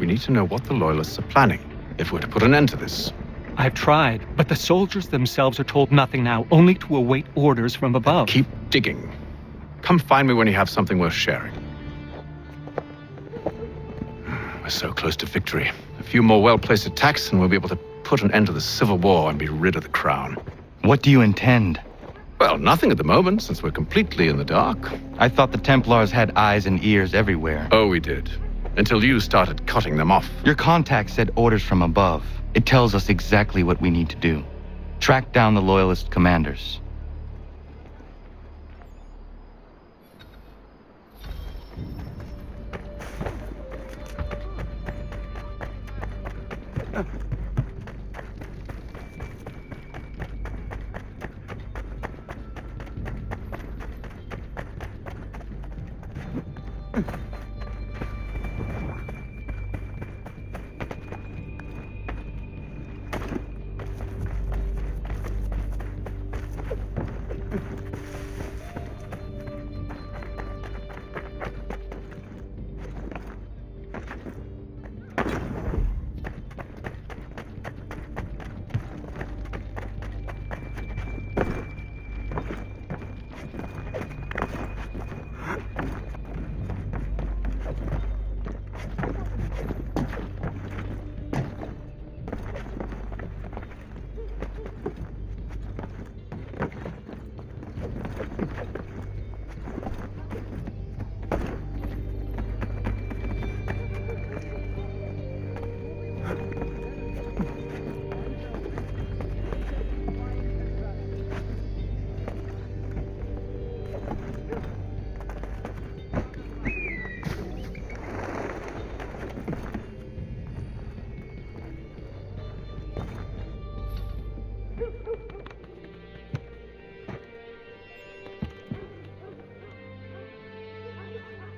We need to know what the Loyalists are planning, if we're to put an end to this. I've tried, but the soldiers themselves are told nothing now, only to await orders from above. Keep digging. Come find me when you have something worth sharing. We're so close to victory. A few more well-placed attacks and we'll be able to put an end to the Civil War and be rid of the Crown. What do you intend? Well, nothing at the moment, since we're completely in the dark. I thought the Templars had eyes and ears everywhere. Oh, we did. Until you started cutting them off. Your contact said orders from above. It tells us exactly what we need to do. Track down the Loyalist commanders.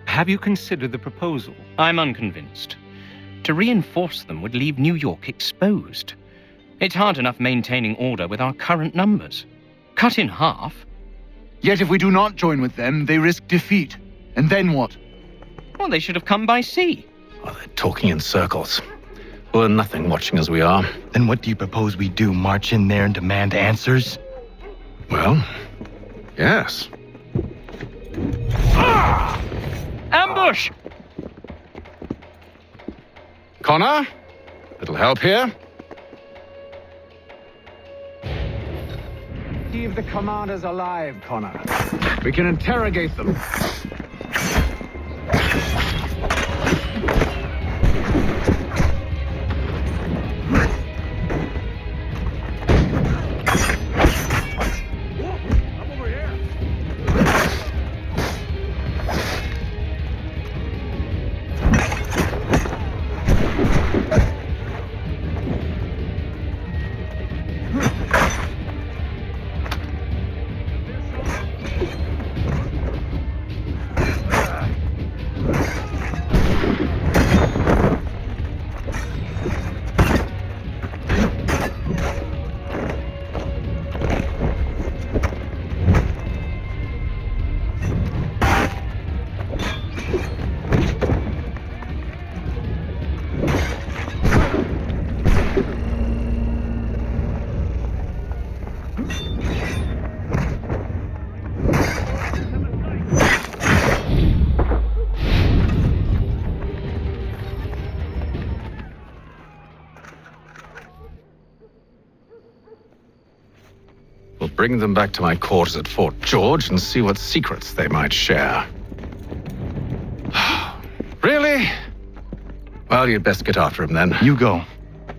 Have you considered the proposal? I'm unconvinced. To reinforce them would leave New York exposed. It's hard enough maintaining order with our current numbers. Cut in half. Yet if we do not join with them, they risk defeat. And then what? Well, they should have come by sea. Oh, they're talking in circles. We're nothing watching as we are. Then what do you propose we do? March in there and demand answers? Well, yes. Ambush! Connor? Little help here? Keep the commanders alive, Connor. We can interrogate them. We'll bring them back to my quarters at Fort George and see what secrets they might share. Really? Well, you'd best get after him then. You go.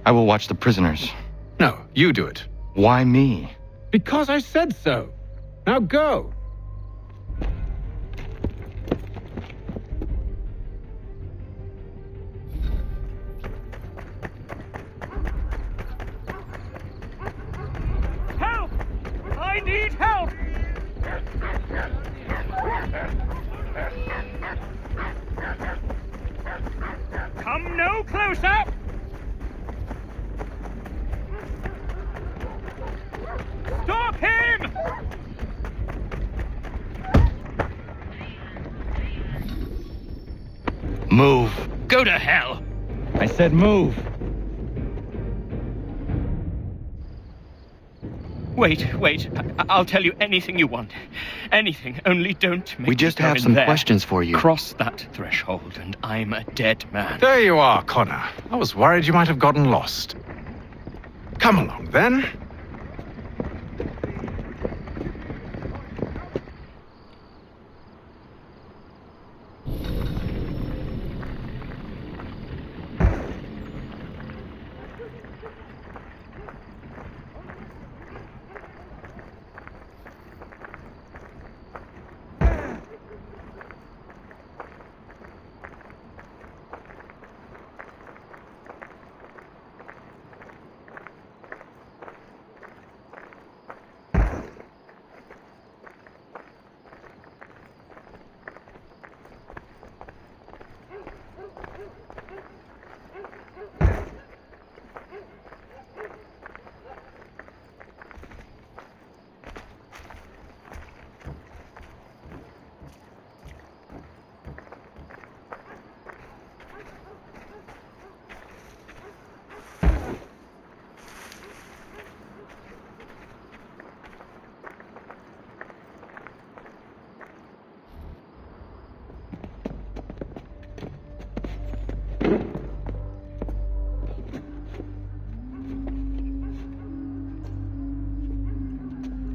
I will watch the prisoners. No, you do it. Why me? Because I said so. Now go. Help! I need help! Come no closer! Stop him! Move. Go to hell! I said move. Wait. I'll tell you anything you want. Anything, only don't make We just me go have in some there. questions for you. Cross that threshold and I'm a dead man. There you are, Connor. I was worried you might have gotten lost. Come along, then.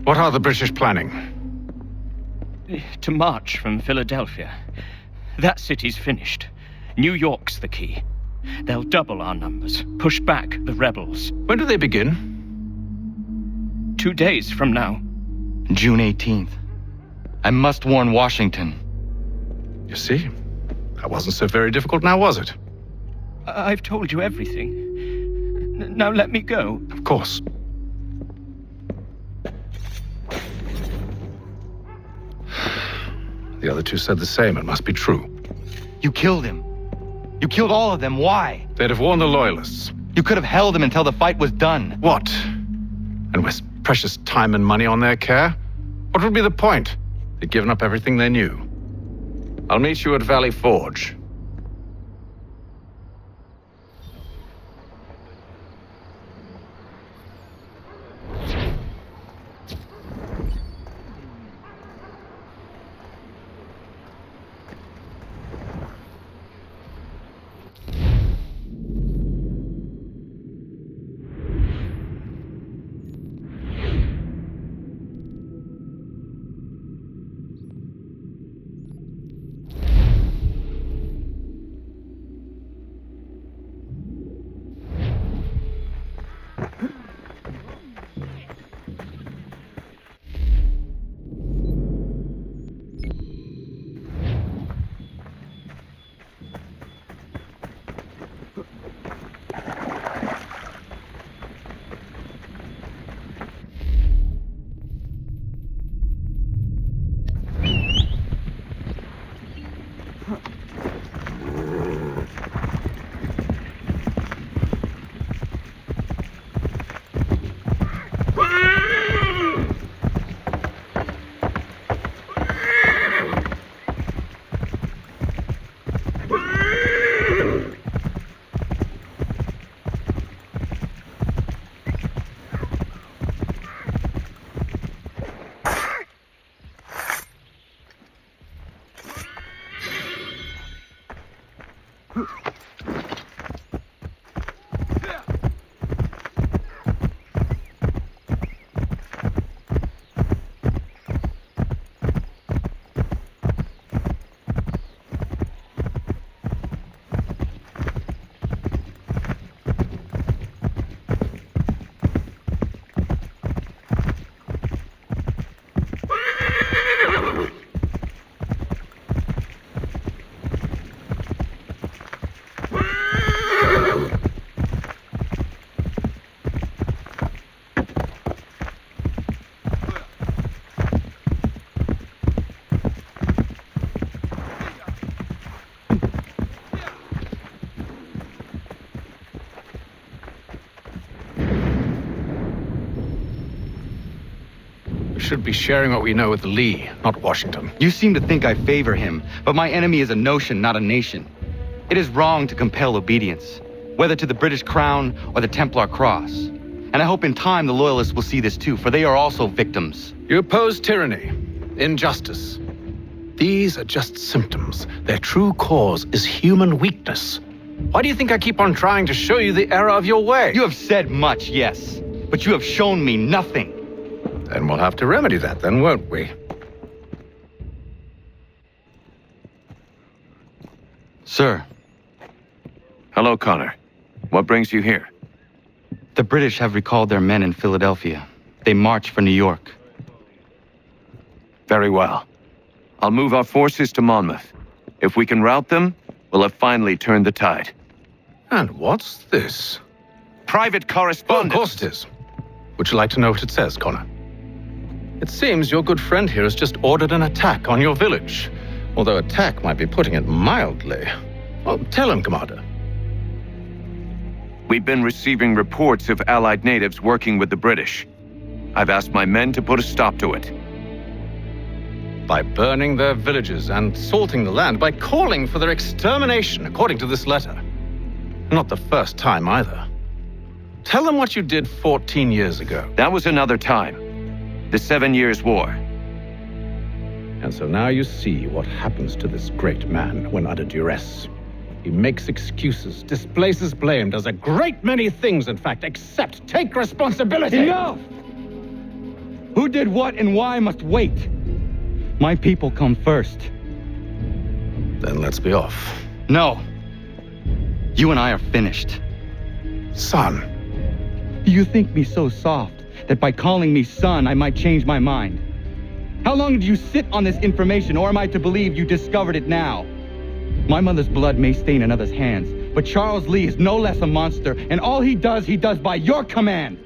What are the British planning? To march from Philadelphia. That city's finished. New York's the key. They'll double our numbers, push back the rebels. When do they begin? 2 days from now. June 18th. I must warn Washington. You see? That wasn't so very difficult now, was it? I've told you everything. Now let me go. Of course. The other two said the same. It must be true. You killed him. You killed all of them. Why? They'd have warned the Loyalists. You could have held him until the fight was done. What? And waste precious time and money on their care? What would be the point? They'd given up everything they knew. I'll meet you at Valley Forge. We should be sharing what we know with Lee, not Washington. You seem to think I favor him, but my enemy is a notion, not a nation. It is wrong to compel obedience. whether to the British Crown or the Templar Cross. And I hope in time the Loyalists will see this too, for they are also victims. You oppose tyranny, injustice. These are just symptoms. Their true cause is human weakness. Why do you think I keep on trying to show you the error of your way? You have said much, yes, but you have shown me nothing. Then we'll have to remedy that then, won't we? Sir, Hello, Connor. What brings you here? the British have recalled their men in Philadelphia. They march for New York. Very well. I'll move our forces to Monmouth. If we can rout them, we'll have finally turned the tide. And what's this? Private Oh, of correspondence! course it is. Would you like to know what it says, Connor? It seems your good friend here has just ordered an attack on your village. Although attack might be putting it mildly. Well, tell him, Commander. We've been receiving reports of Allied natives working with the British. I've asked my men to put a stop to it. By burning their villages and salting the land, by calling for their extermination, according to this letter. Not the first time either. Tell them what you did 14 years ago. That was another time. The 7 Years' War. And so now you see what happens to this great man when under duress. He makes excuses, displaces blame, does a great many things, in fact, except take responsibility. Enough! Who did what and why must wait. My people come first. Then let's be off. No. You and I are finished. Son. Do you think me so soft that by calling me son, I might change my mind? How long did you sit on this information, or am I to believe you discovered it now? My mother's blood may stain another's hands, but Charles Lee is no less a monster, and all he does by your command.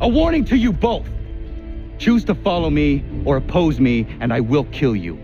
A warning to you both. Choose to follow me or oppose me, and I will kill you.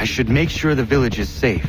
I should make sure the village is safe.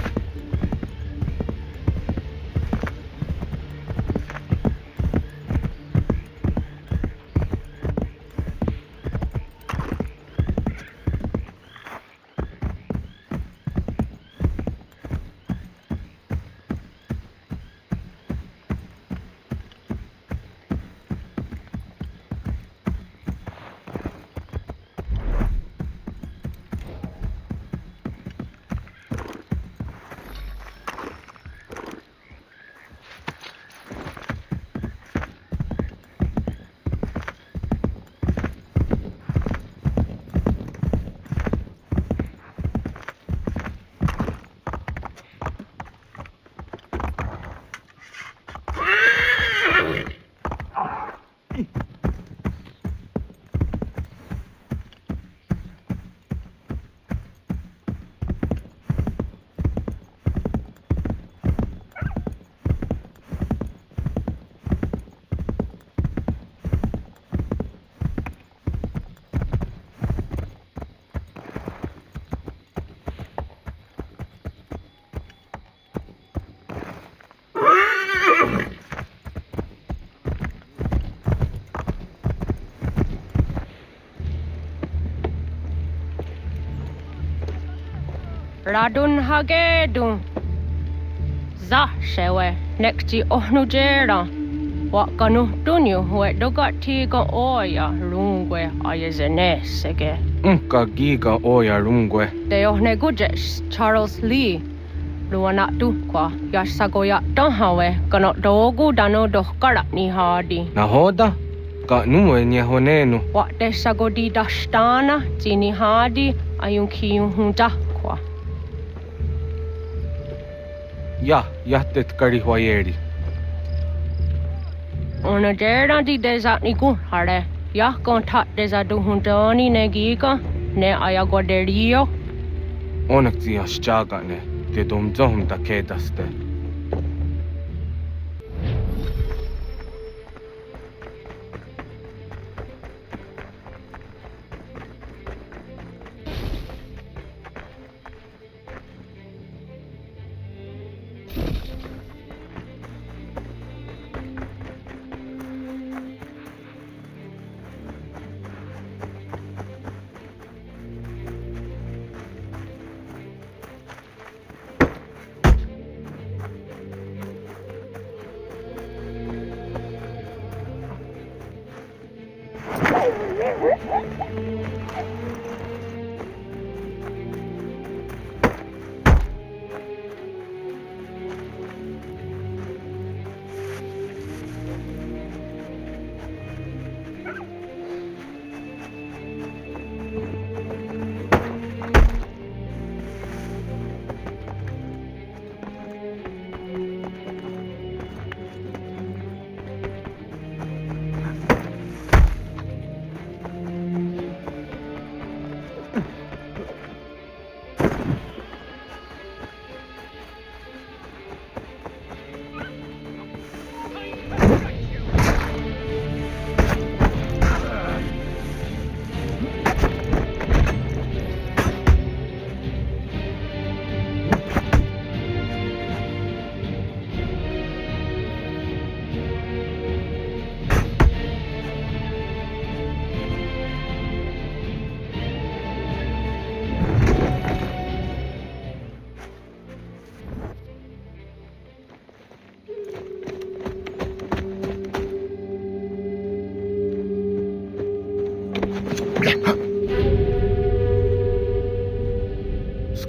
Radun hagedun. Za shewe nekti ohnujera. Wakanu dunyu hue dogati ga oya rungwe ayezene sege. Unka giga oya rungwe. De ohne gujes Charles Lee. Luana tukwa yasagoya tahawe kano dogu dano dohkara ni hadi. Nahoda? Ka nuwe nye honenu. Wakte sagodi dashtana tini hadi ayun kiyun hunta kwa. Ja, jahtet kari huajeri. Ona jera di deza ni hare. Ya kontat deza du huntani ne giga ne ayagoderio. Onak tia shaga ne. Te dom zohum ta kedaste.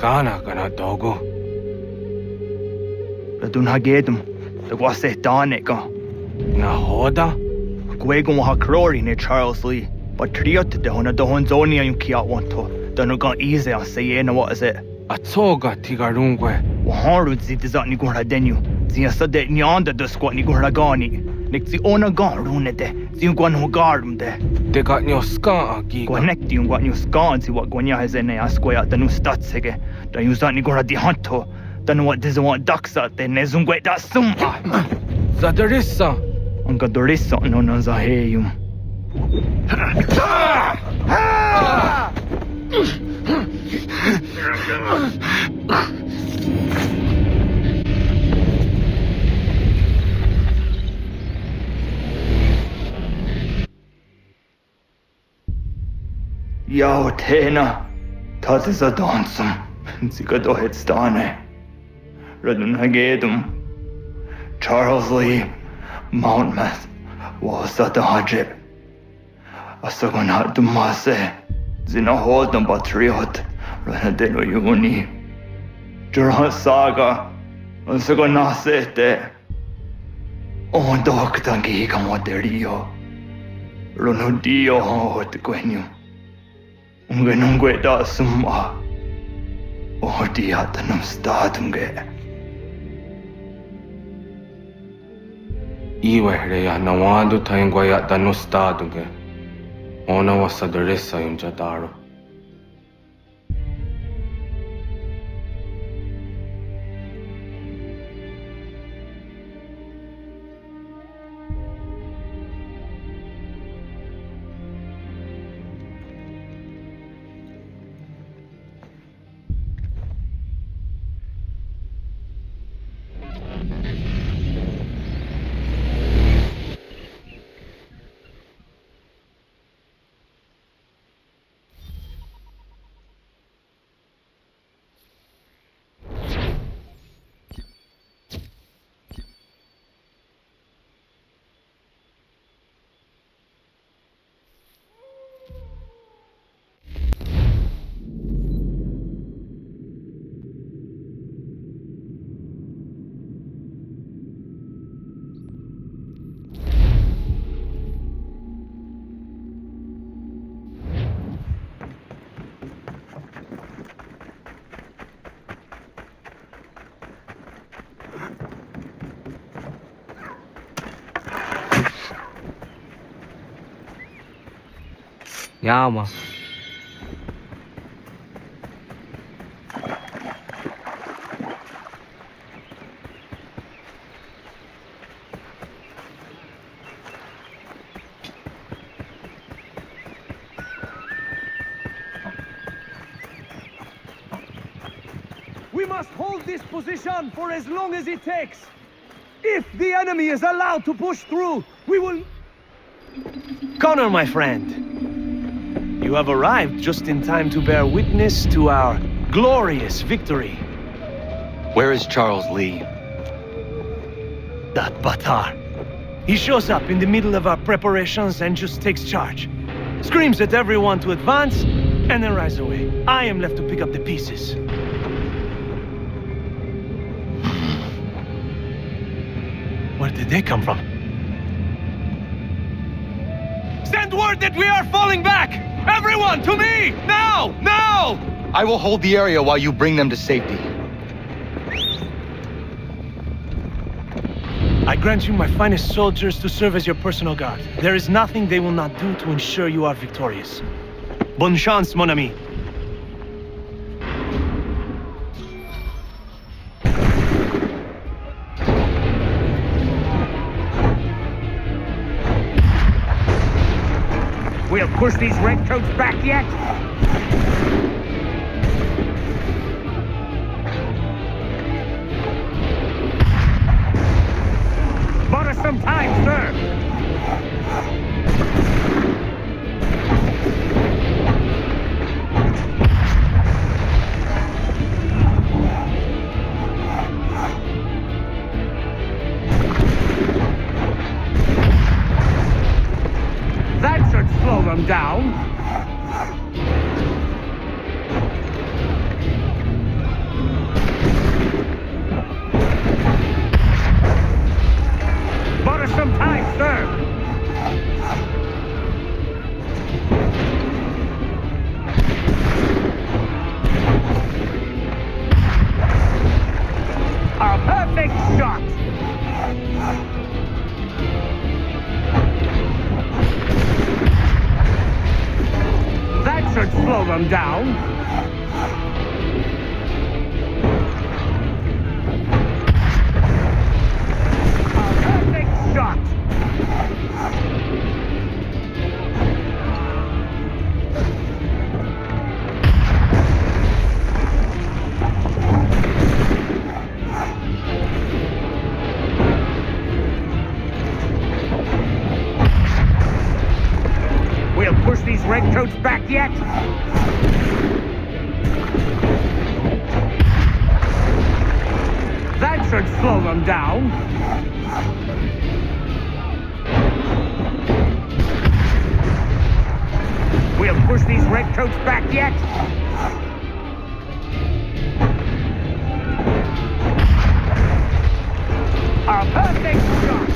Skana kana dogo. Radun hagedum. The guase daneka. Nahoda? Gwegum ha krori ne Charles Lee. But triot de hona do honzoni ayun kiat wanto. Danoga ease a sayena what is it? Atsoga tigarungwe. Waharu zi dizat ni gura denu. Zia sade nyanda do squat ni gura gani. Nik zi ona garune de. Zi gwan ho garum de. Te got nyo ska agiga. Gwanekti yung gwan yung skan si wat gwanya hezene askwaya danu statsege. Da yung zat ni gura di hanto. Danu wat dizo wat daksa de ne zungwe da summa. Zadarissa. Anga dorissa no na zaheyum. Yao tena. Tat is a dansum. Zika dohet stane. Radun hagedum. Charles Lee. Mountmouth. Was at the hajib. Asagonat dumase. Zina hodam batriot. Ranadeno yuni. Jura saga. Asagonasete. On doktangi kamoterio. Runudio hot gwenyu. Ungenungwe da summa. Odiatanum stadunge. Iwe reya nawadu taingwa ya danustaduge. Ona wasadarissa yung jadaro. Yama. We must hold this position for as long as it takes. If the enemy is allowed to push through, we will... Connor, my friend. You have arrived just in time to bear witness to our glorious victory. Where is Charles Lee? That Batar. He shows up in the middle of our preparations and just takes charge. Screams at everyone to advance, and then rides away. I am left to pick up the pieces. Where did they come from? Send word that we are falling back! Everyone, to me! Now! Now! I will hold the area while you bring them to safety. I grant you my finest soldiers to serve as your personal guard. There is nothing they will not do to ensure you are victorious. Bonne chance, mon ami. We'll push these redcoats back yet? Bought us some time, sir. That should slow them down. Bought us some time, sir. A perfect shot. That should slow them down. A perfect shot. We'll push these redcoats back yet? That should slow them down. We'll push these redcoats back yet? A perfect shot.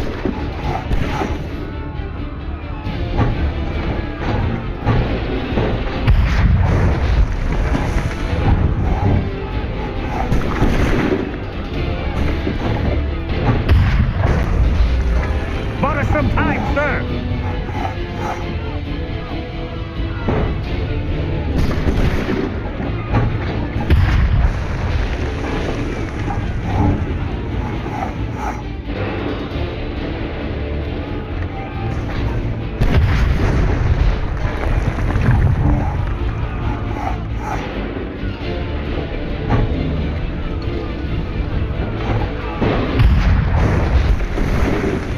Bought us some time, sir.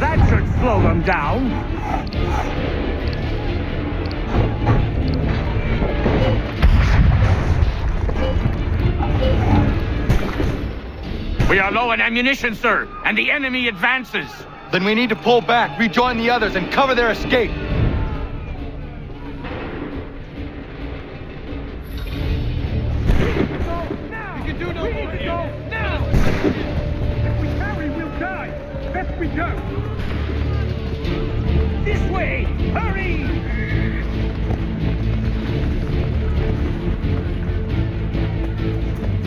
That should slow them down. We are low on ammunition, sir, and the enemy advances. Then we need to pull back, rejoin the others, and cover their escape. We can do no more here. Now! If we carry, we'll die. Left we go. This way! Hurry!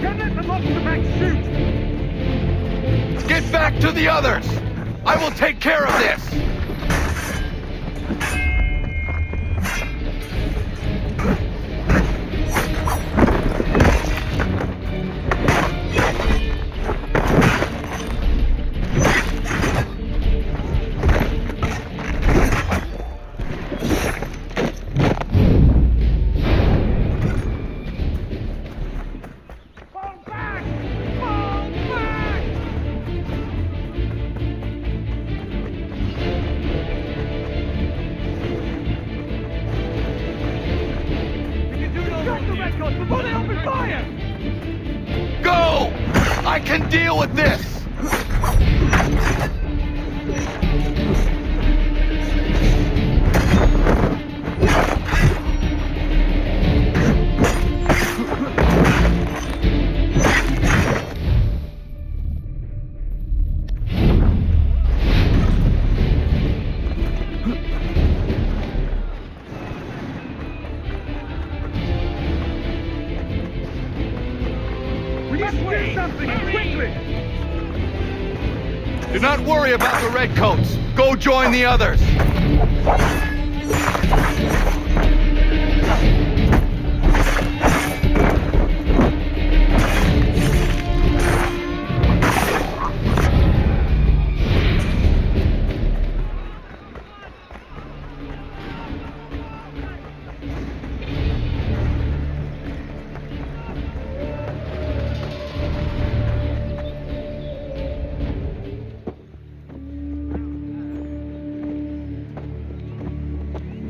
Can't let them off the back shoot! Get back to the others! I will take care of this! I can deal with this! Do not worry about the redcoats. Go join the others.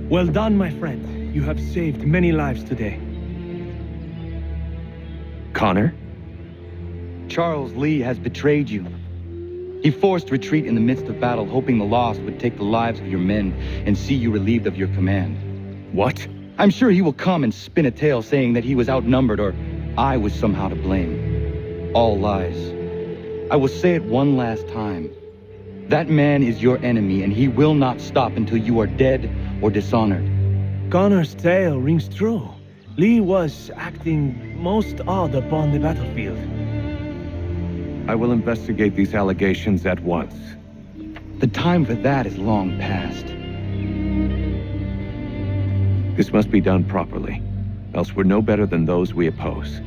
Well done, my friend. You have saved many lives today. Connor? Charles Lee has betrayed you. He forced retreat in the midst of battle, hoping the loss would take the lives of your men and see you relieved of your command. What? I'm sure he will come and spin a tale saying that he was outnumbered or I was somehow to blame. All lies. I will say it one last time. That man is your enemy, and he will not stop until you are dead or dishonored. Connor's tale rings true. Lee was acting most odd upon the battlefield. I will investigate these allegations at once. The time for that is long past. This must be done properly, else we're no better than those we oppose.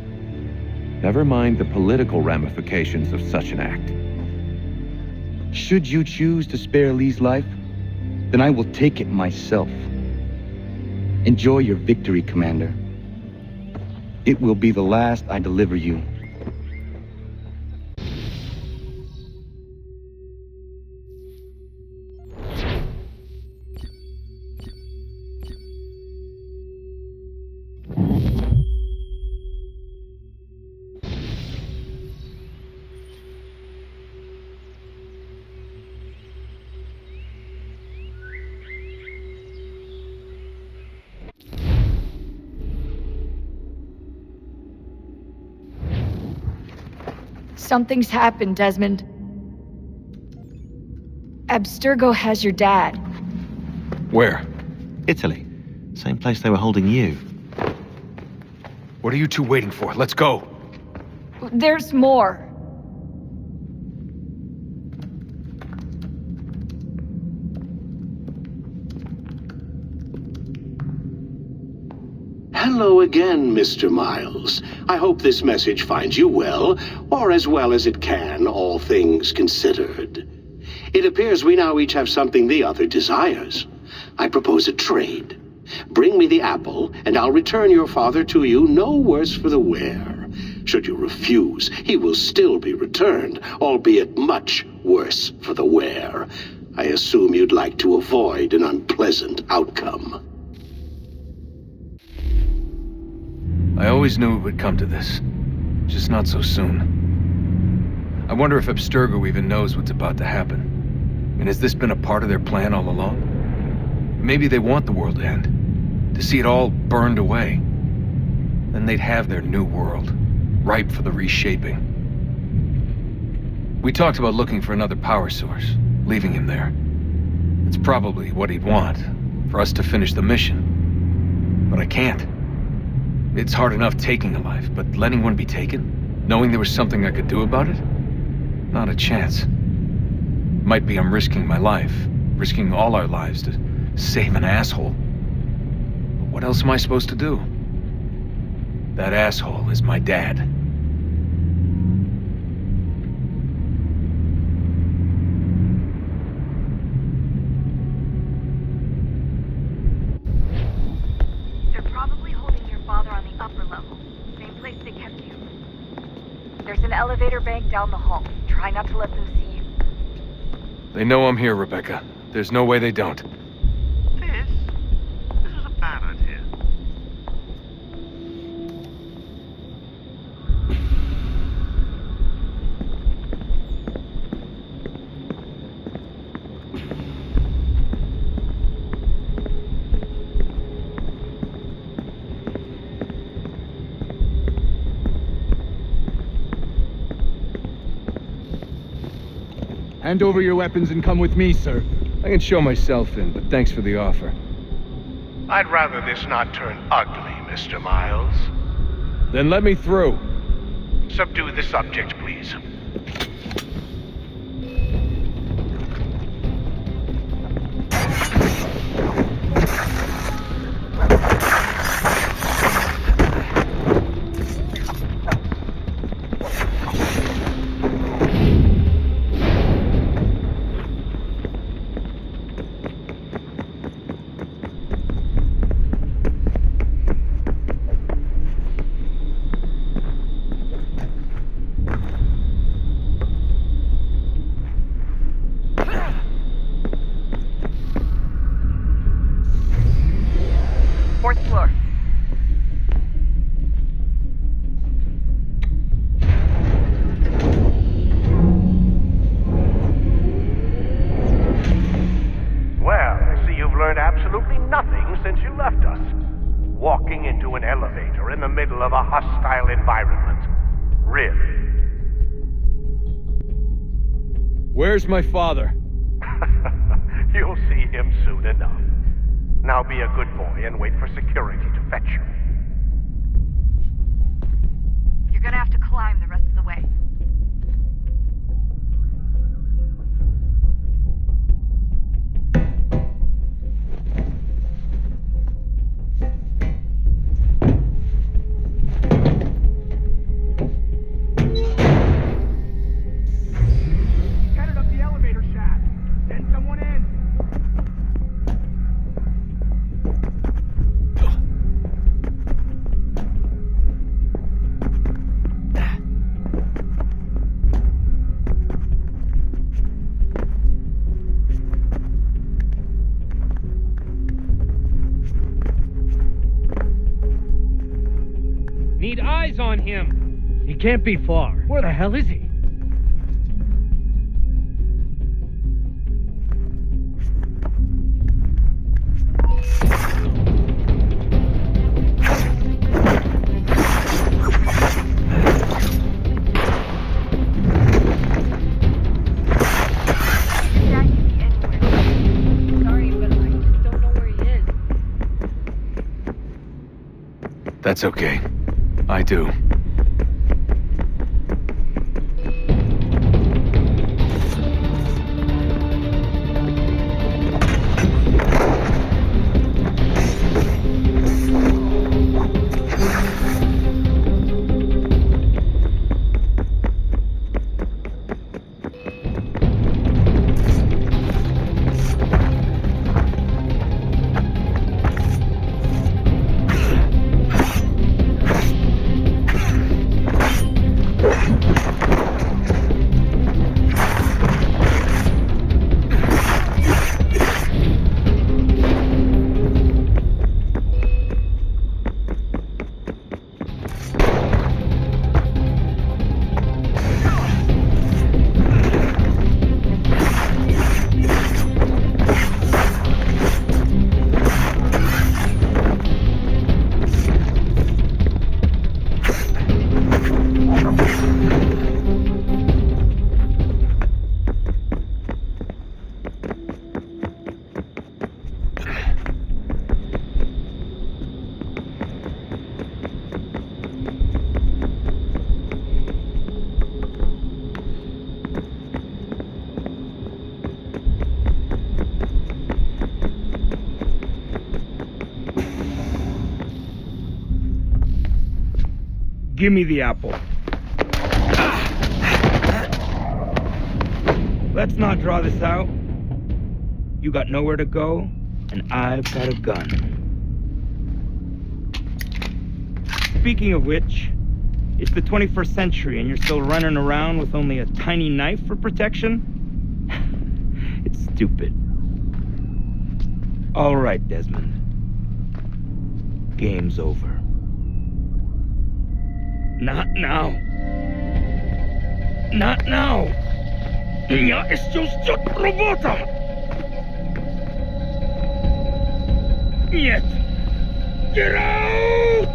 Never mind the political ramifications of such an act. Should you choose to spare Lee's life, then I will take it myself. Enjoy your victory, Commander. It will be the last I deliver you. Something's happened, Desmond. Abstergo has your dad. Where? Italy. Same place they were holding you. What are you two waiting for? Let's go. There's more. Hello again, Mr. Miles. I hope this message finds you well, or as well as it can, all things considered. It appears we now each have something the other desires. I propose a trade. Bring me the apple, and I'll return your father to you no worse for the wear. Should you refuse, he will still be returned, albeit much worse for the wear. I assume you'd like to avoid an unpleasant outcome. I always knew it would come to this. Just not so soon. I wonder if Abstergo even knows what's about to happen. And has this been a part of their plan all along? Maybe they want the world to end. To see it all burned away. Then they'd have their new world, ripe for the reshaping. We talked about looking for another power source, leaving him there. It's probably what he'd want, for us to finish the mission. But I can't. It's hard enough taking a life, but letting one be taken? Knowing there was something I could do about it? Not a chance. Might be I'm risking my life, risking all our lives to save an asshole. But what else am I supposed to do? That asshole is my dad. Elevator bank down the hall. Try not to let them see you. They know I'm here, Rebecca. There's no way they don't. This is a bad idea. Hand over your weapons and come with me, sir. I can show myself in, but thanks for the offer. I'd rather this not turn ugly, Mr. Miles. Then let me through. Subdue the subject, please. Fourth floor. Well, I see you've learned absolutely nothing since you left us. Walking into an elevator in the middle of a hostile environment. Really? Where's my father? You'll see him soon enough. Now be a good boy and wait for security to fetch you. You're gonna have to climb the rest of the way. Headed up the elevator shaft. Send someone in. Need eyes on him. He can't be far. Where the hell is he? Dad could be anywhere. Sorry, but I just don't know where he is. That's okay. I do. Give me the apple. Let's not draw this out. You got nowhere to go, and I've got a gun. Speaking of which, it's the 21st century and you're still running around with only a tiny knife for protection? It's stupid. All right, Desmond. Game's over. Not now. Not now. Я еще ждет работа. Нет. Get out!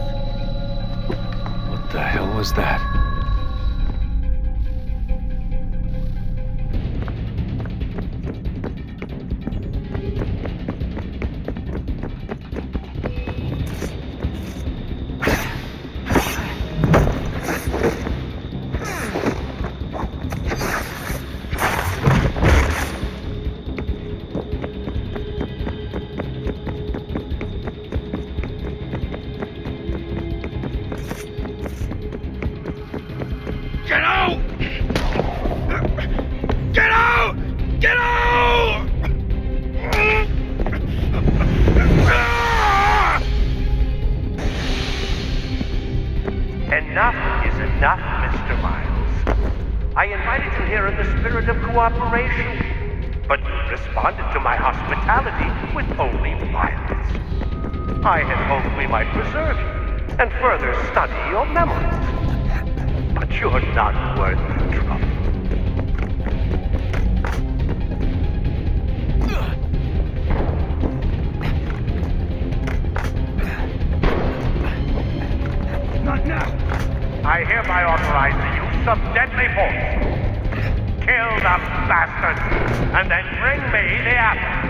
What the hell was that? here in the spirit of cooperation. But you responded to my hospitality with only violence. I had hoped we might preserve you and further study your memories. But you're not worth the trouble. Not now! I hereby authorize the use of deadly force. Kill the bastard, and then bring me the apple.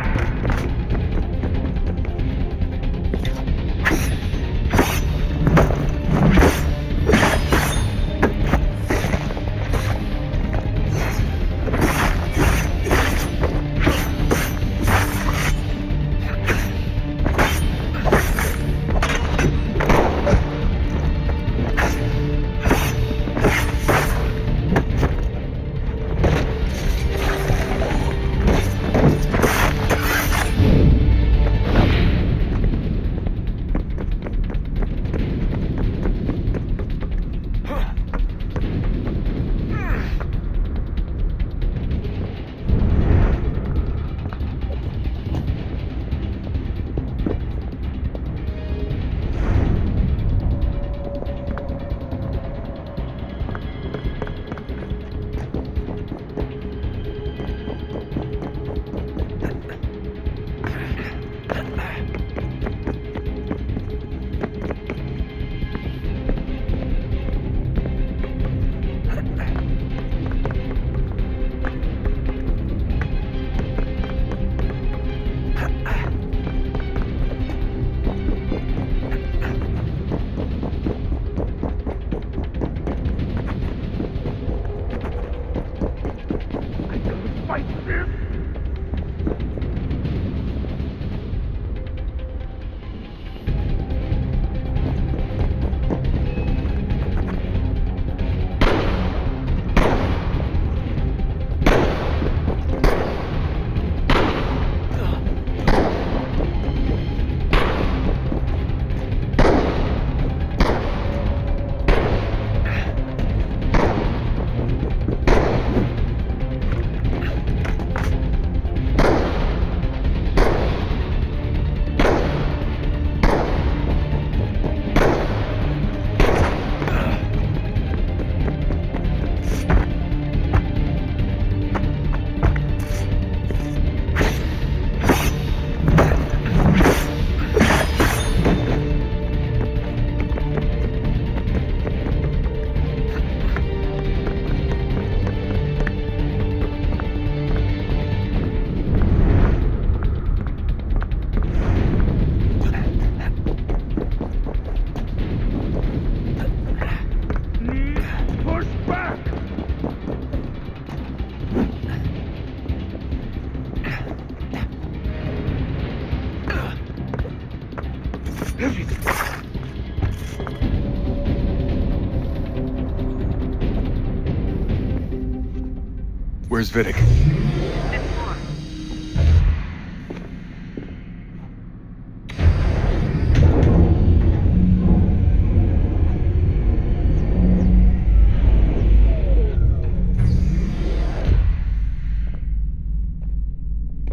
Where's Vidic?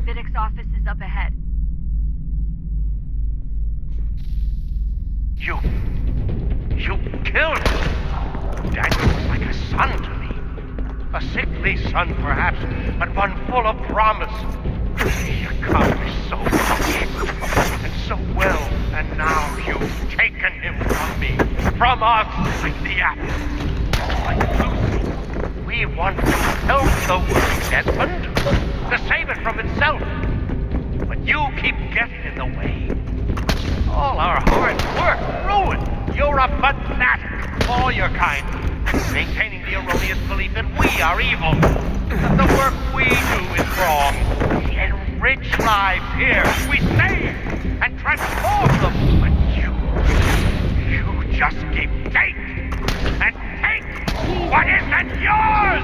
Vidic's office is up ahead. You killed him. Daniel was like a son to me. A sickly son, perhaps, but one full of promise. He accomplished so much, and so well, and now you've taken him from me, from us, like the apple. Like Lucy, we want to help the world, Desmond, to save it from itself. But you keep getting in the way. All our hard work ruined. You're a fanatic, all your kind, maintaining the erroneous belief that we are evil, that the work we do is wrong. We enrich lives here. We save and transform them. But you just keep take and take what isn't yours!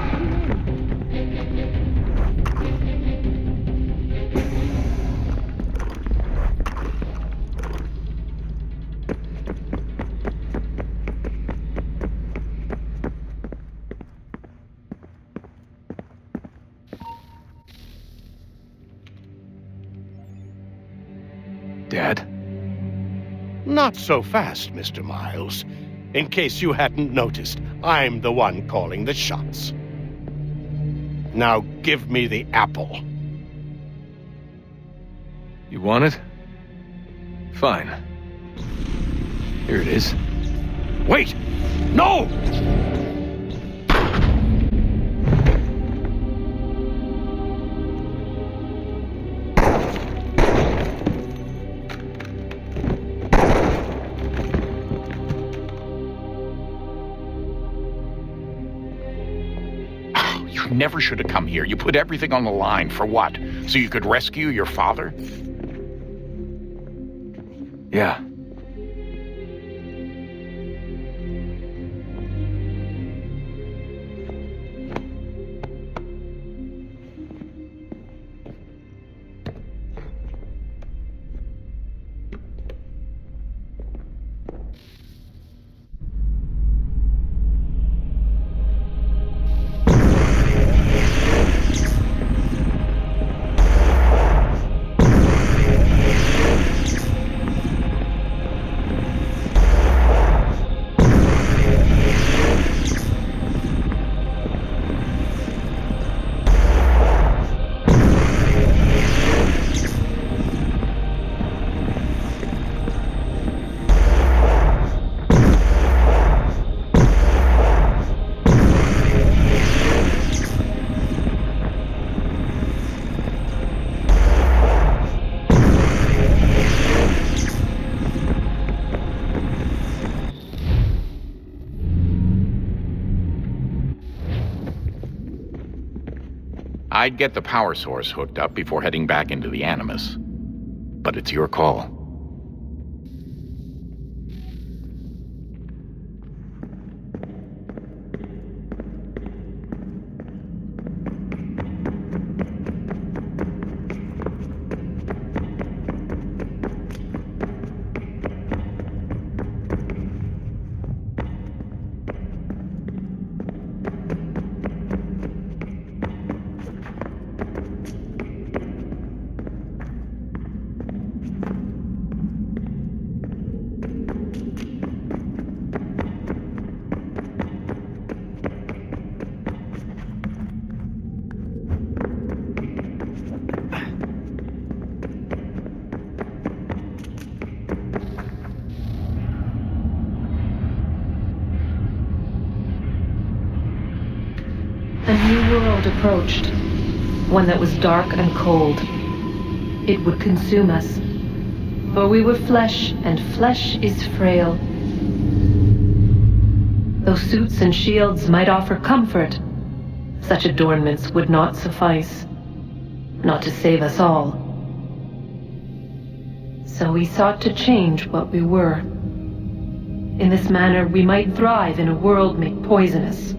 Dad? Not so fast, Mr. Miles. In case you hadn't noticed, I'm the one calling the shots. Now give me the apple. You want it? Fine. Here it is. Wait! No! You never should have come here. You put everything on the line. For what? So you could rescue your father? Yeah. I'd get the power source hooked up before heading back into the Animus. But it's your call. A new world approached, one that was dark and cold. It would consume us, for we were flesh, and flesh is frail. Though suits and shields might offer comfort, such adornments would not suffice, not to save us all. So we sought to change what we were. In this manner, we might thrive in a world made poisonous.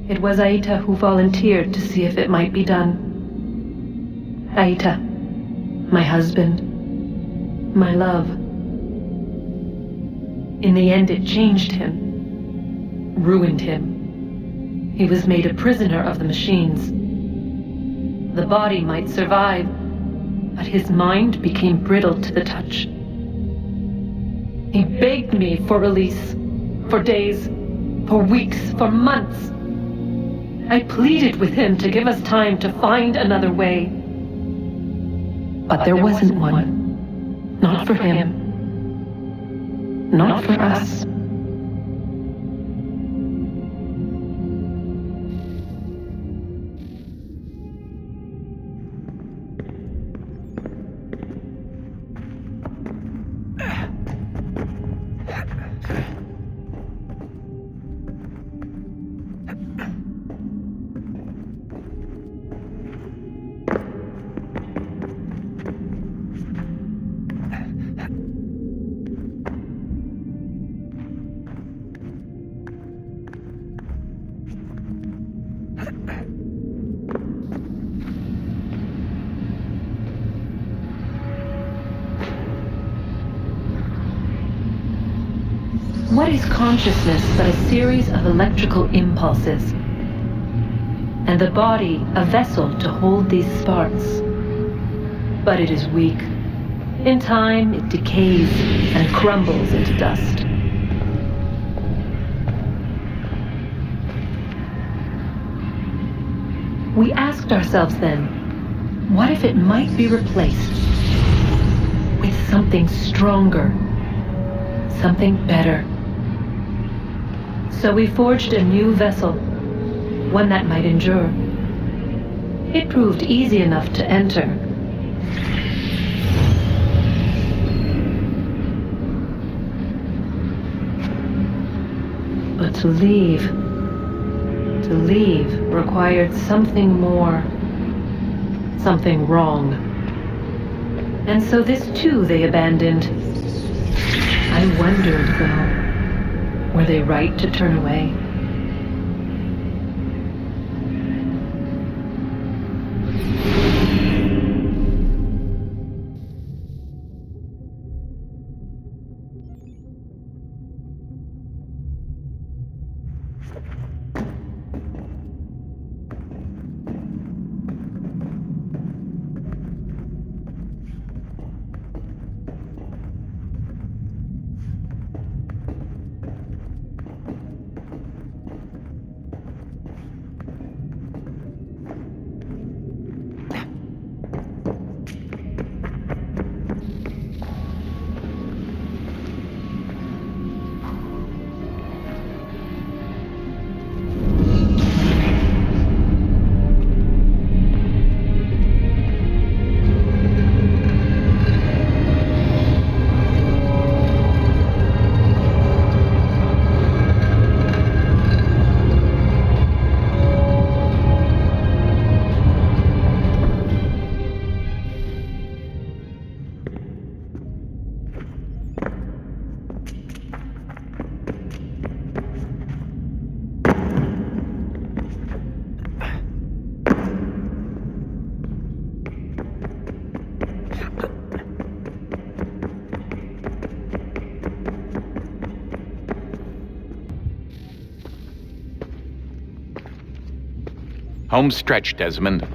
It was Aita who volunteered to see if it might be done. Aita, my husband, my love. In the end, it changed him, ruined him. He was made a prisoner of the machines. The body might survive, but his mind became brittle to the touch. He begged me for release, for days, for weeks, for months. I pleaded with him to give us time to find another way. But there wasn't one. Not for him. Not for us. What is consciousness but a series of electrical impulses? And the body a vessel to hold these sparks. But it is weak, In time, it decays and crumbles into dust. We asked ourselves then, what if it might be replaced with something stronger, something better? So we forged a new vessel, one that might endure. It proved easy enough to enter. But to leave required something more, something wrong. And so this too they abandoned. I wondered, though, were they right to turn away? Home stretch, Desmond.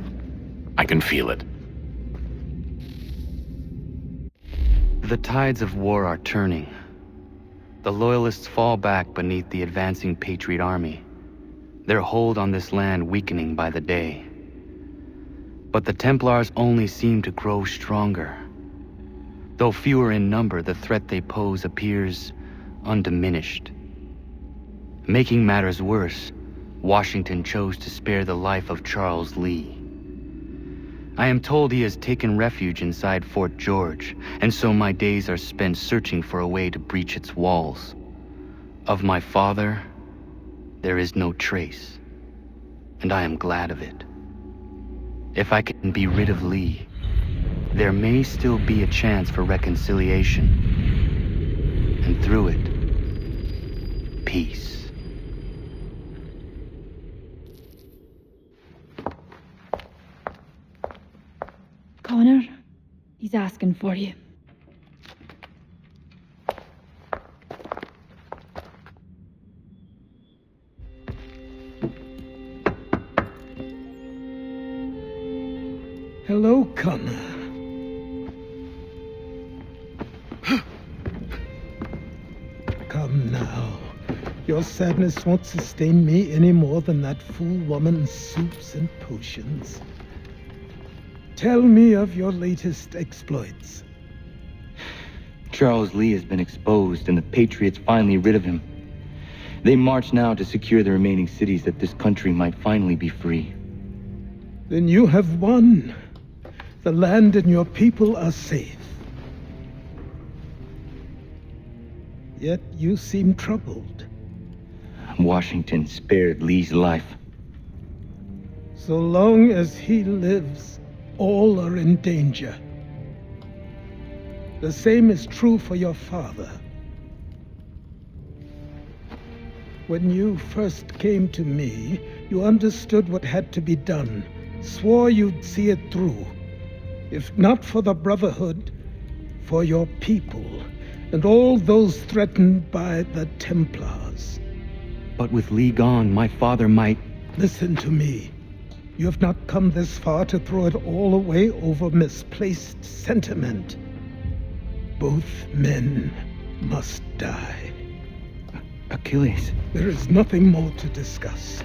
I can feel it. The tides of war are turning. The Loyalists fall back beneath the advancing Patriot army, their hold on this land weakening by the day. But the Templars only seem to grow stronger. Though fewer in number, the threat they pose appears undiminished. Making matters worse, Washington chose to spare the life of Charles Lee. I am told he has taken refuge inside Fort George, and so my days are spent searching for a way to breach its walls. Of my father, there is no trace, and I am glad of it. If I can be rid of Lee, there may still be a chance for reconciliation, and through it, peace. Connor, he's asking for you. Hello, Connor. Come now. Your sadness won't sustain me any more than that fool woman's soups and potions. Tell me of your latest exploits. Charles Lee has been exposed, and the Patriots finally rid of him. They march now to secure the remaining cities that this country might finally be free. Then you have won. The land and your people are safe. Yet you seem troubled. Washington spared Lee's life. So long as he lives, all are in danger. The same is true for your father. When you first came to me, you understood what had to be done, swore you'd see it through. If not for the Brotherhood, for your people, and all those threatened by the Templars. But with Lee gone, my father might... Listen to me. You have not come this far to throw it all away over misplaced sentiment. Both men must die. Achilles. There is nothing more to discuss.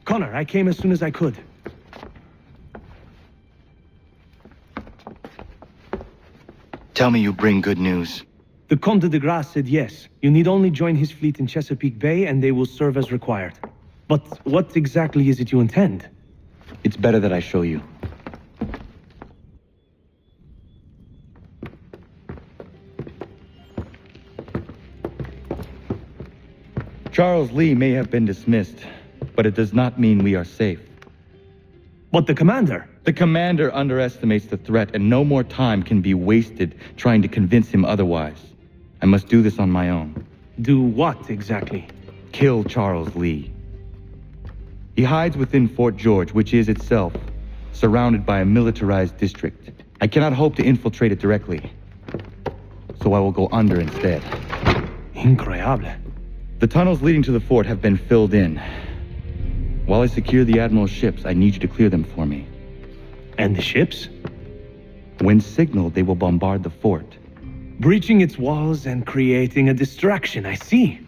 Connor, I came as soon as I could. Tell me you bring good news. The Comte de Grasse said yes. You need only join his fleet in Chesapeake Bay and they will serve as required. But what exactly is it you intend? It's better that I show you. Charles Lee may have been dismissed, but it does not mean we are safe. But the commander? The commander underestimates the threat, and no more time can be wasted trying to convince him otherwise. I must do this on my own. Do what exactly? Kill Charles Lee. He hides within Fort George, which is itself surrounded by a militarized district. I cannot hope to infiltrate it directly, so I will go under instead. Incroyable. The tunnels leading to the fort have been filled in. While I secure the Admiral's ships, I need you to clear them for me. And the ships? When signaled, they will bombard the fort. Breaching its walls and creating a distraction, I see.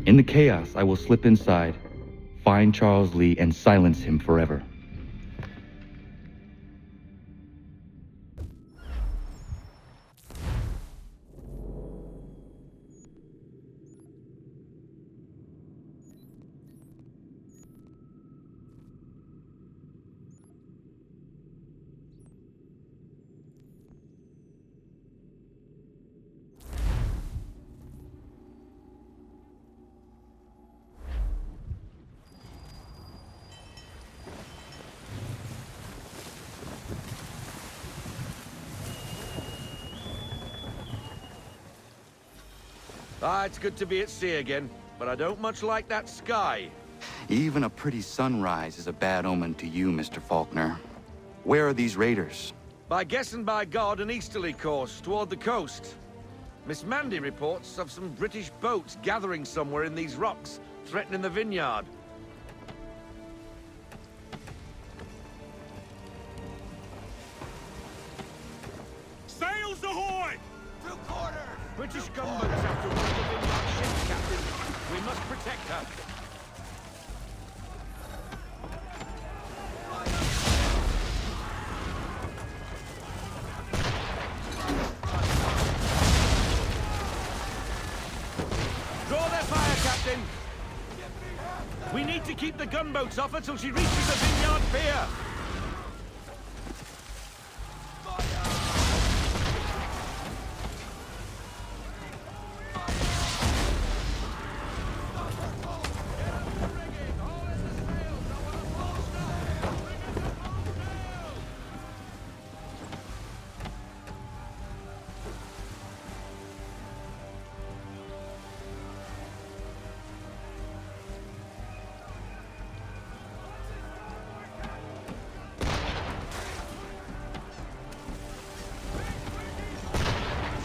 In the chaos, I will slip inside, find Charles Lee, and silence him forever. It's good to be at sea again, but I don't much like that sky. Even a pretty sunrise is a bad omen to you, Mr. Faulkner. Where are these raiders? By guessing by God, an easterly course toward the coast. Miss Mandy reports of some British boats gathering somewhere in these rocks, threatening the vineyard. Sails ahoy! To quarters! British gunboats after one of the vineyard ships, Captain. We must protect her. Draw their fire, Captain! We need to keep the gunboats off her till she reaches the vineyard pier!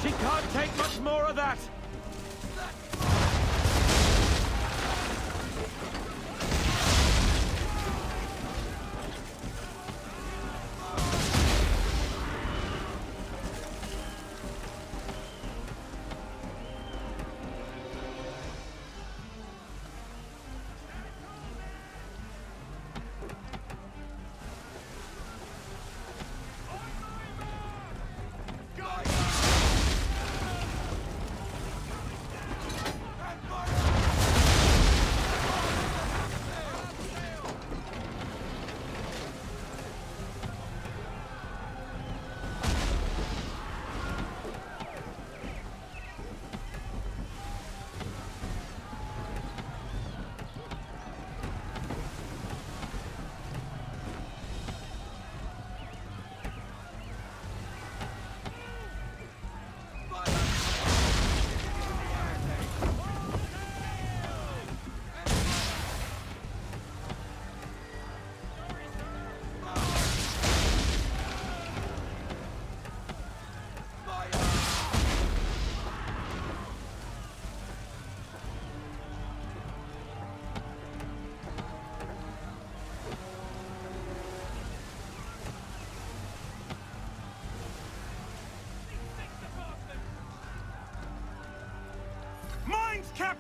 She can't take much more of that!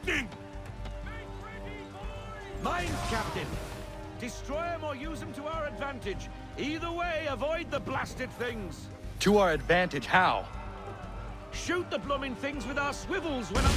Captain! Mines, Captain! Destroy them or use them to our advantage. Either way, avoid the blasted things. To our advantage, how? Shoot the blooming things with our swivels when I'm...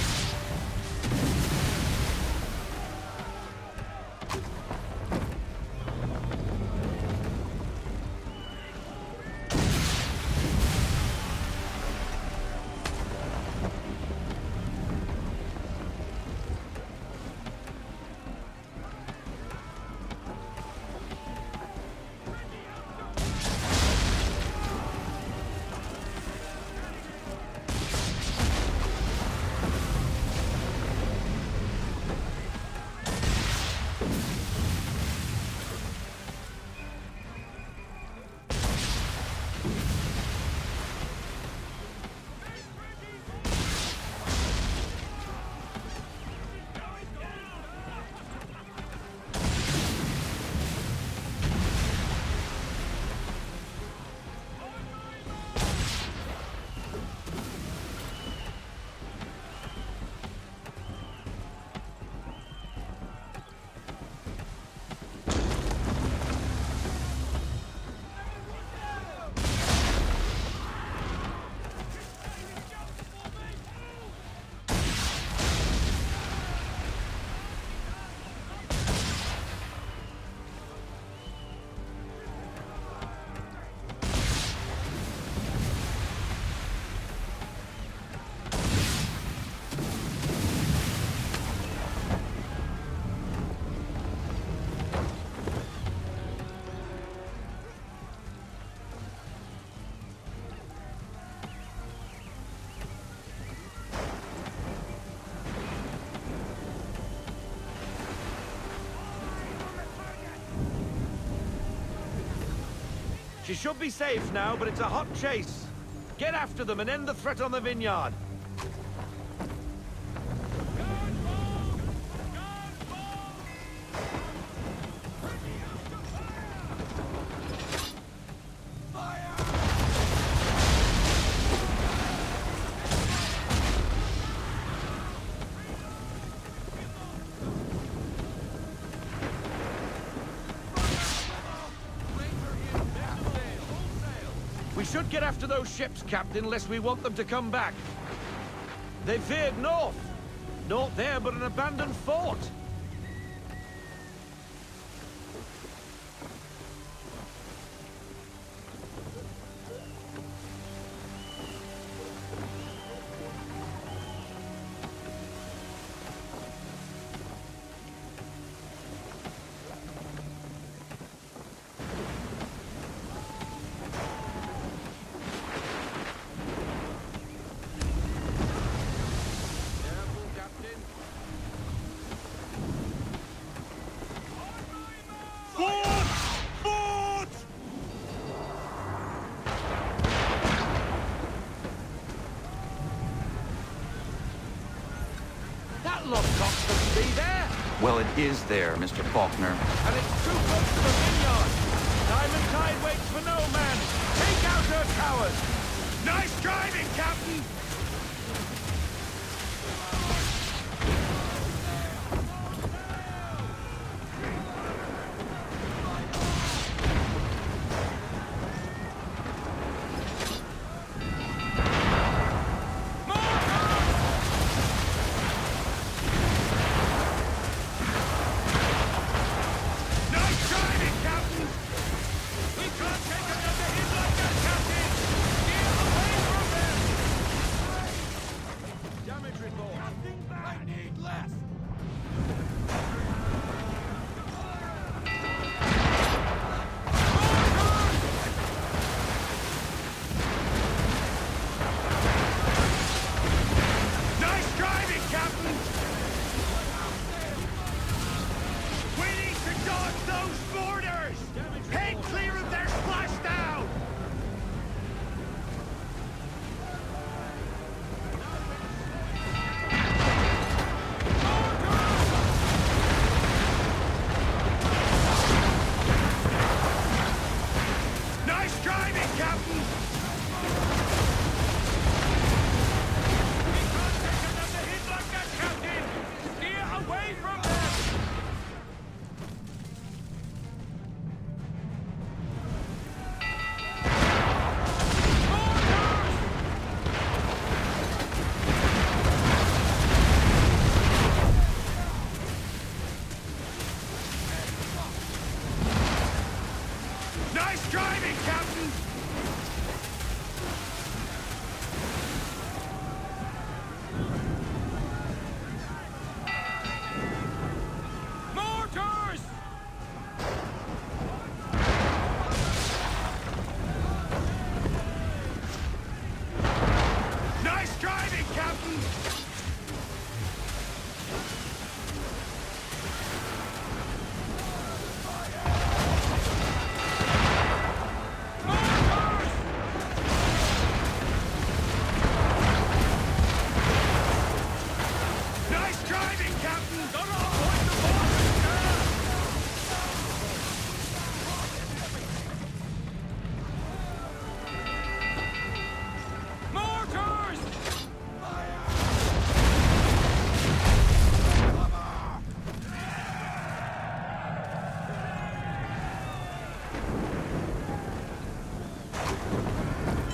She should be safe now, but it's a hot chase. Get after them and end the threat on the vineyard. We should get after those ships, Captain, unless we want them to come back. They veered north. Naught there but an abandoned fort. Well, it is there, Mr. Faulkner. And it's too close to the vineyard. Diamond Tide waits for no man. Take out her towers. Nice driving, Captain. Nice driving, Captain! Mortars! Nice driving, Captain! Nice driving, Captain! Don't avoid the mortars!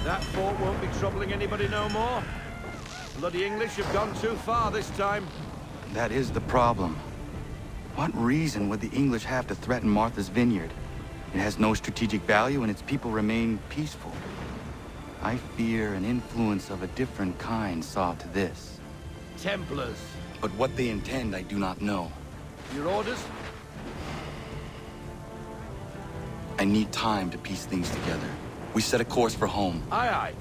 That fort won't be troubling anybody no more. Bloody English have gone too far this time. That is the problem. What reason would the English have to threaten Martha's Vineyard? It has no strategic value and its people remain peaceful. I fear an influence of a different kind saw to this. Templars. But what they intend, I do not know. Your orders? I need time to piece things together. We set a course for home. Aye, aye.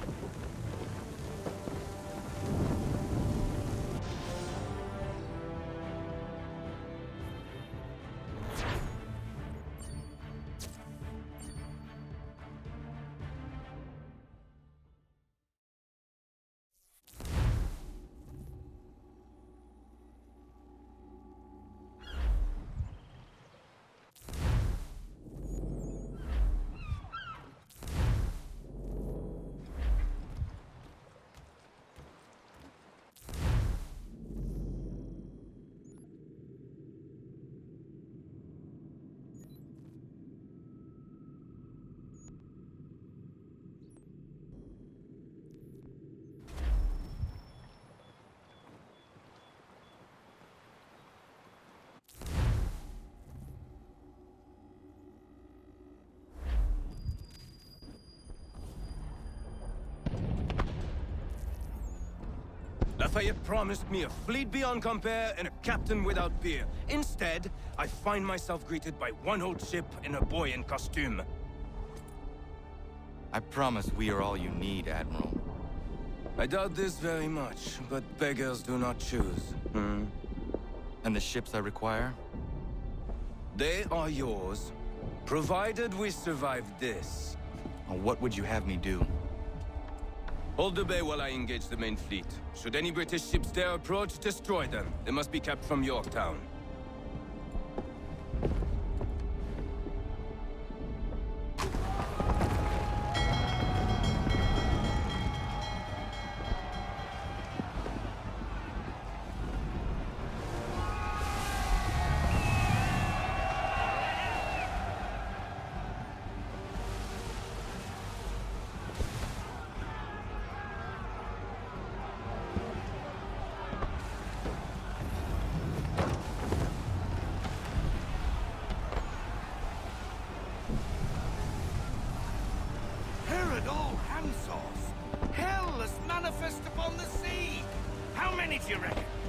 Lafayette promised me a fleet beyond compare and a captain without peer. Instead, I find myself greeted by one old ship and a boy in costume. I promise we are all you need, Admiral. I doubt this very much, but beggars do not choose. And the ships I require? They are yours, provided we survive this. What would you have me do? Hold the bay while I engage the main fleet. Should any British ships dare approach, destroy them. They must be kept from Yorktown.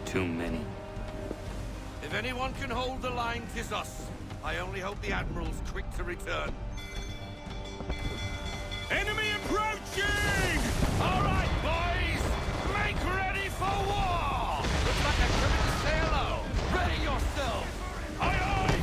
Too many. If anyone can hold the line, 'tis us. I only hope the Admiral's quick to return. Enemy approaching! All right, boys! Make ready for war! Looks like they're coming to say hello. Ready yourselves! Aye, aye!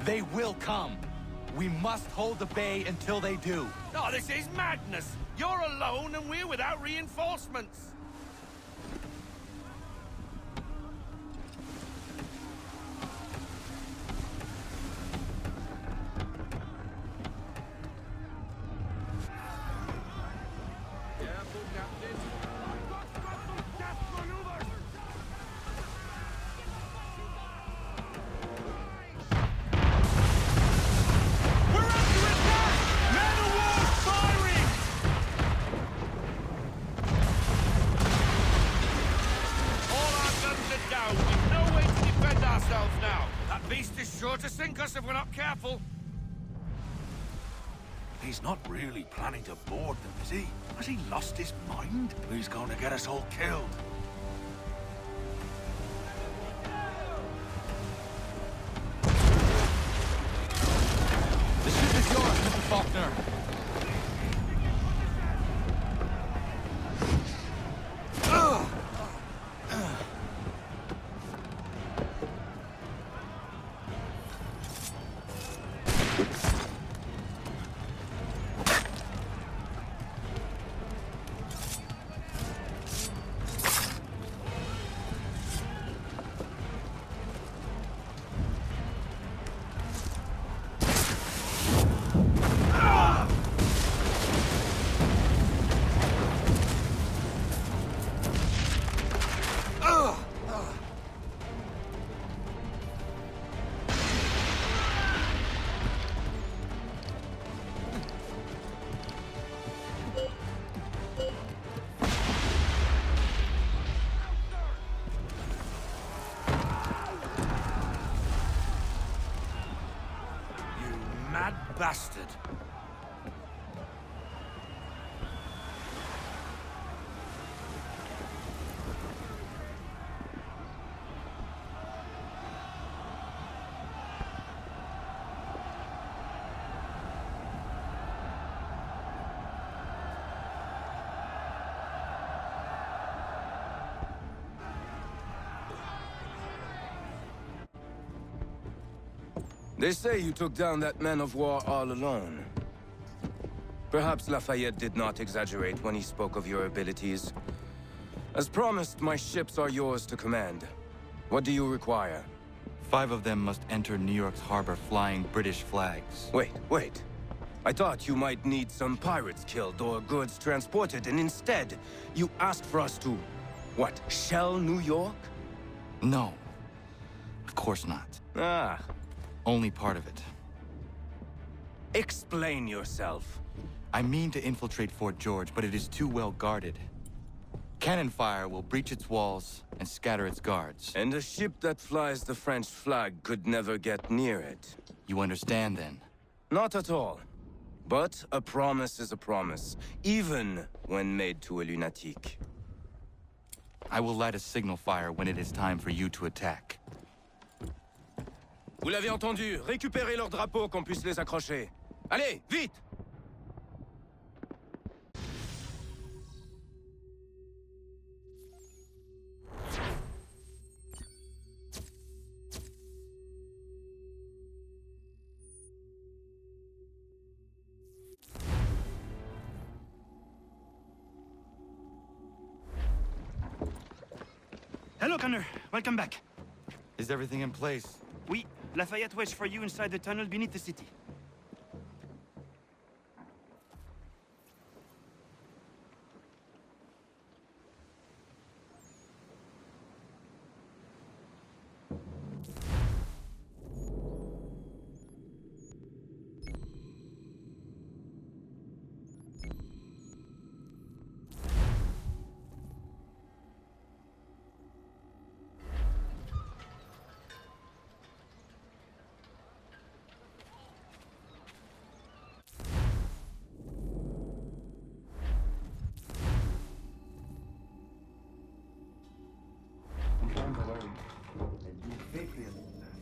They will come. We must hold the bay until they do. Oh, this is madness! You're alone and we're without reinforcements! Careful, Captain. Death maneuvers! We're under attack! Man of war firing! All our guns are down. We've no way to defend ourselves now. That beast is sure to sink us if we're not careful. He's not really planning to board them, is he? Has he lost his mind? He's going to get us all killed. The ship is yours, Mr. Faulkner. Mad bastard. They say you took down that man of war all alone. Perhaps Lafayette did not exaggerate when he spoke of your abilities. As promised, my ships are yours to command. What do you require? 5 of them must enter New York's harbor flying British flags. Wait. I thought you might need some pirates killed or goods transported, and instead, you asked for us to, what, shell New York? No. Of course not. Ah. Only part of it. Explain yourself. I mean to infiltrate Fort George, but it is too well guarded. Cannon fire will breach its walls and scatter its guards. And a ship that flies the French flag could never get near it. You understand, then? Not at all. But a promise is a promise, even when made to a lunatic. I will light a signal fire when it is time for you to attack. Vous l'avez entendu, récupérez leurs drapeaux qu'on puisse les accrocher. Allez, vite! Hello, Connor. Welcome back. Is everything in place? Oui, Lafayette waits for you inside the tunnel beneath the city.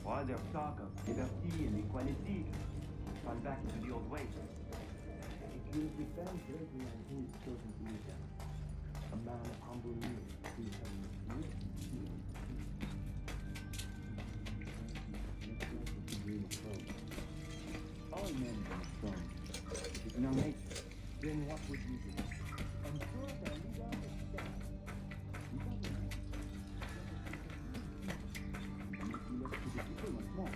Father of Taka, liberty and equality. Fall back into the old ways. It will defend every man who is chosen to lead them. A man of humble means who has lived. All men are strong. If you do not make it, then what would you do? I'm sure the leader is dead. You left to the people once more.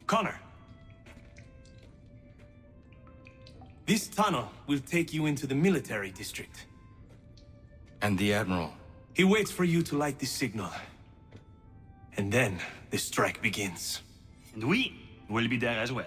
Connor. This tunnel will take you into the military district. And the Admiral? He waits for you to light the signal. And then the strike begins. And we will be there as well.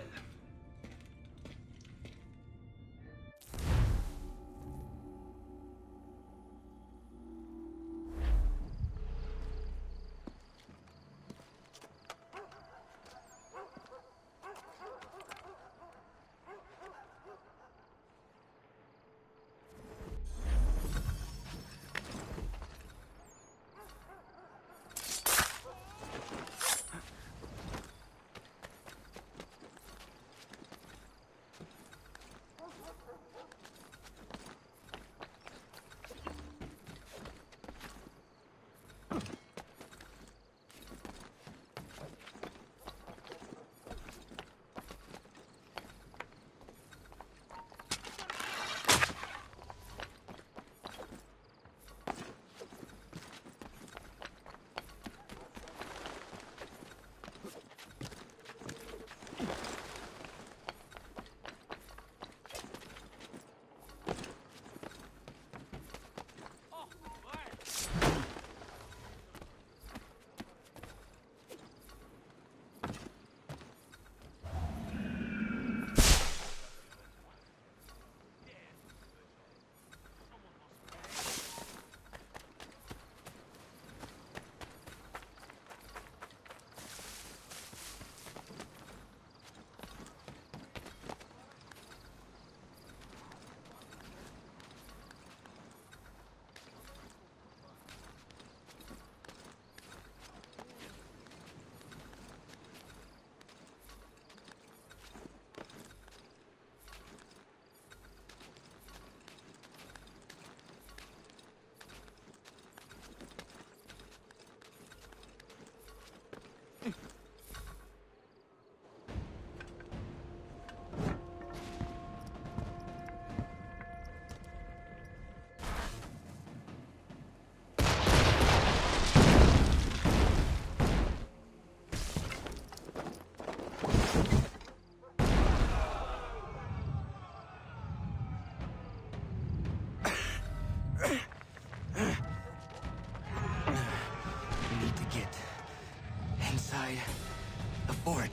Fort.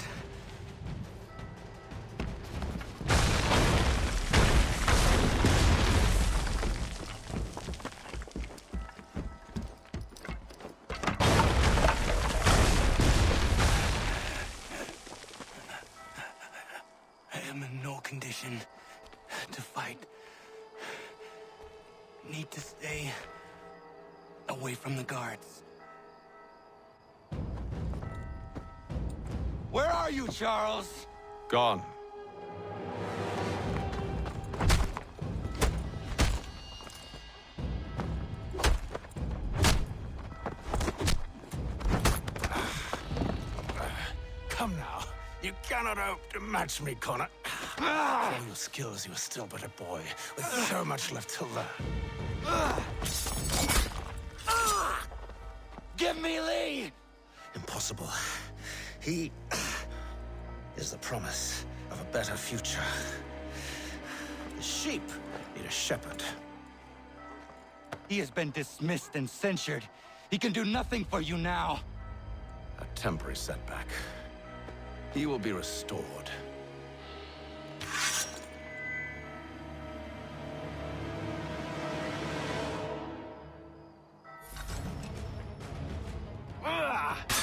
I am in no condition to fight. Need to stay away from the guards. Where are you, Charles? Gone. Come now. You cannot hope to match me, Connor. For all your skills, you are still but a boy, with so much left to learn. Give me Lee! Impossible. He is the promise of a better future. The sheep need a shepherd. He has been dismissed and censured. He can do nothing for you now. A temporary setback. He will be restored.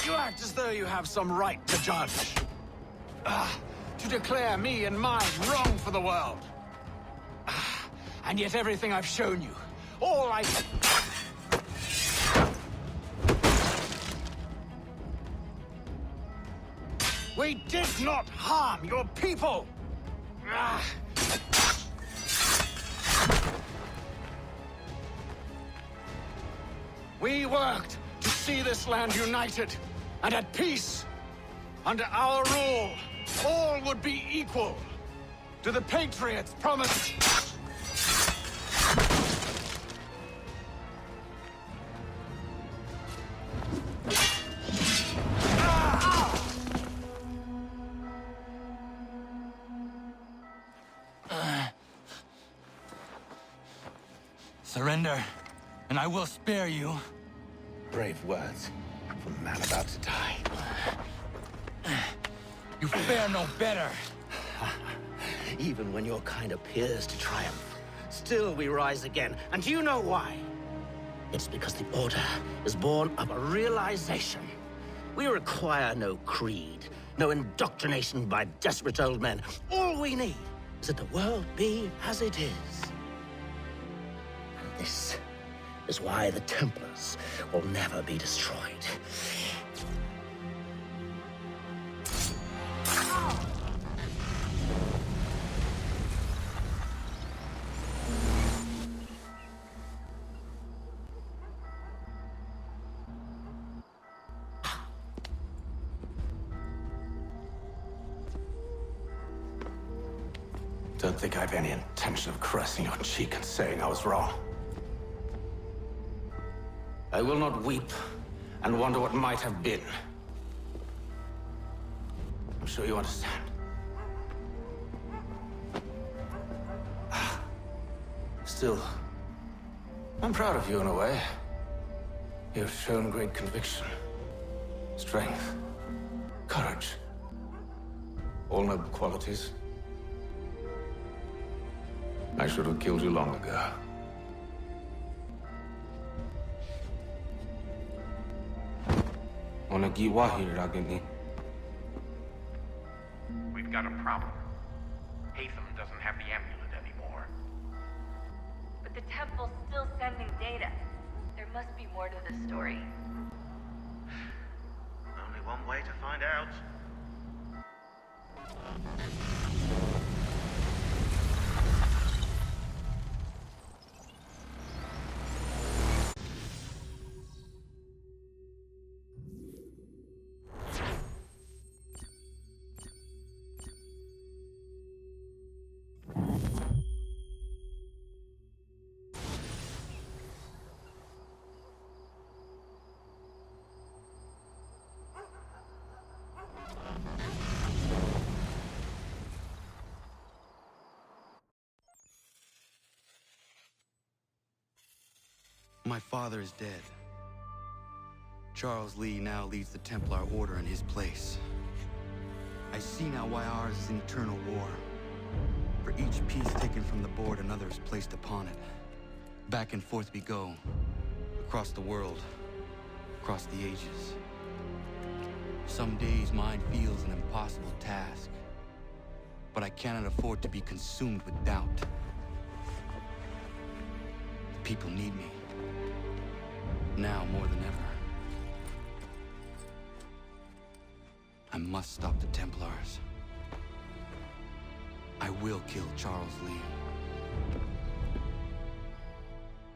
You act as though you have some right to judge. To declare me and mine wrong for the world. And yet everything I've shown you, all I... We did not harm your people! We worked to see this land united and at peace. Under our rule, all would be equal. To the Patriots promised. Surrender, and I will spare you. Brave words from a man about to die. You fare no better. Even when your kind appears to triumph, still we rise again. And do you know why? It's because the Order is born of a realization. We require no creed, no indoctrination by desperate old men. All we need is that the world be as it is. And this is why the Templars will never be destroyed. Don't think I've any intention of caressing your cheek and saying I was wrong. I will not weep and wonder what might have been. I'm sure you understand. Still, I'm proud of you in a way. You have shown great conviction, strength, courage. All noble qualities. I should have killed you long ago. We've got a problem. Hatham doesn't have the amulet anymore. But the temple's still sending data. There must be more to this story. Only one way to find out. My father is dead. Charles Lee now leads the Templar Order in his place. I see now why ours is an eternal war. For each piece taken from the board, another is placed upon it. Back and forth we go. Across the world. Across the ages. Some days mine feels an impossible task. But I cannot afford to be consumed with doubt. The people need me. Now more than ever. I must stop the Templars. I will kill Charles Lee.